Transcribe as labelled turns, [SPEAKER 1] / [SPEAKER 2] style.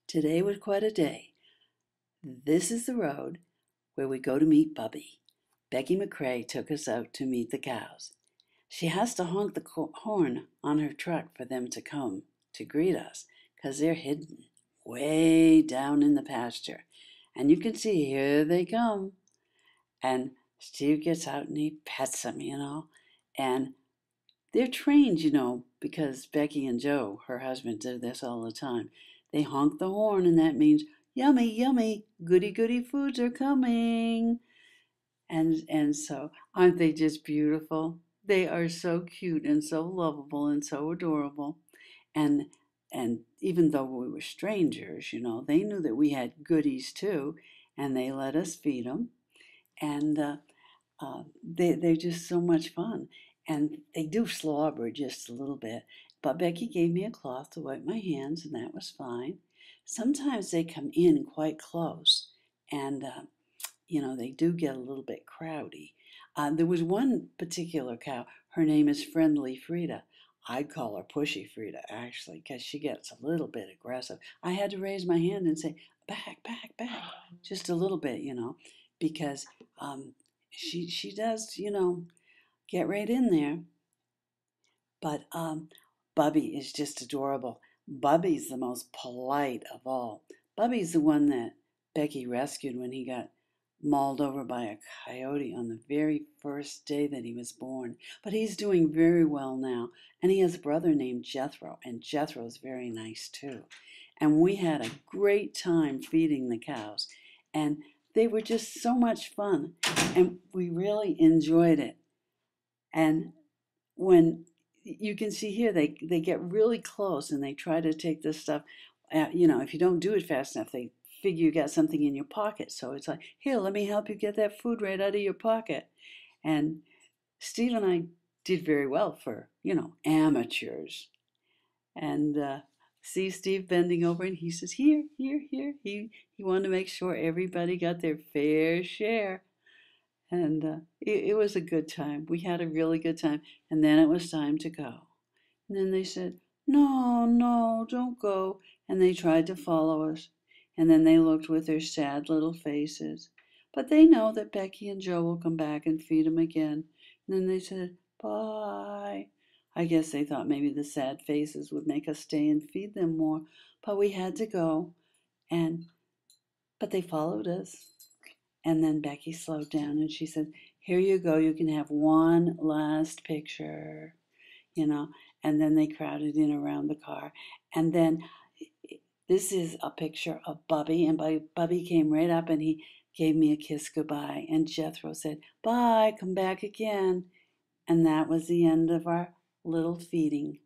[SPEAKER 1] Today was quite a day. This is the road where we go to meet Bubby. Becky McCray took us out to meet the cows. She has to honk the horn on her truck for them to come to greet us, 'cause they're hidden way down in the pasture. And you can see, here they come. And Steve gets out and he pets them. And they're trained, because Becky and Joe, her husband, do this all the time. They honk the horn, and that means, yummy, yummy, goody, goody foods are coming. And so, aren't they just beautiful? They are so cute and so lovable and so adorable. And and even though we were strangers, they knew that we had goodies too, and they let us feed them. And they're just so much fun. And they do slobber just a little bit. But Becky gave me a cloth to wipe my hands, and that was fine. Sometimes they come in quite close, and they do get a little bit crowdy. There was one particular cow. Her name is Friendly Frida. I'd call her Pushy Frida, actually, because she gets a little bit aggressive. I had to raise my hand and say, back, back, back, just a little bit, because she does, get right in there. But Bubby is just adorable. Bubby's the most polite of all. Bubby's the one that Becky rescued when he got mauled over by a coyote on the very first day that he was born. But he's doing very well now. And he has a brother named Jethro, and Jethro's very nice too. And we had a great time feeding the cows. And they were just so much fun. And we really enjoyed it. And when you can see here, they get really close and they try to take this stuff. If you don't do it fast enough, they figure you got something in your pocket. So it's like, here, let me help you get that food right out of your pocket. And Steve and I did very well for, amateurs. And see Steve bending over and he says, here, here, here. He wanted to make sure everybody got their fair share. And it was a good time. We had a really good time. And then it was time to go. And then they said, no, no, don't go. And they tried to follow us. And then they looked with their sad little faces. But they know that Becky and Joe will come back and feed them again. And then they said, bye. I guess they thought maybe the sad faces would make us stay and feed them more. But we had to go. But they followed us. And then Becky slowed down and she said, here you go, you can have one last picture, And then they crowded in around the car. And then this is a picture of Bubby. And Bubby came right up and he gave me a kiss goodbye. And Jethro said, bye, come back again. And that was the end of our little feeding.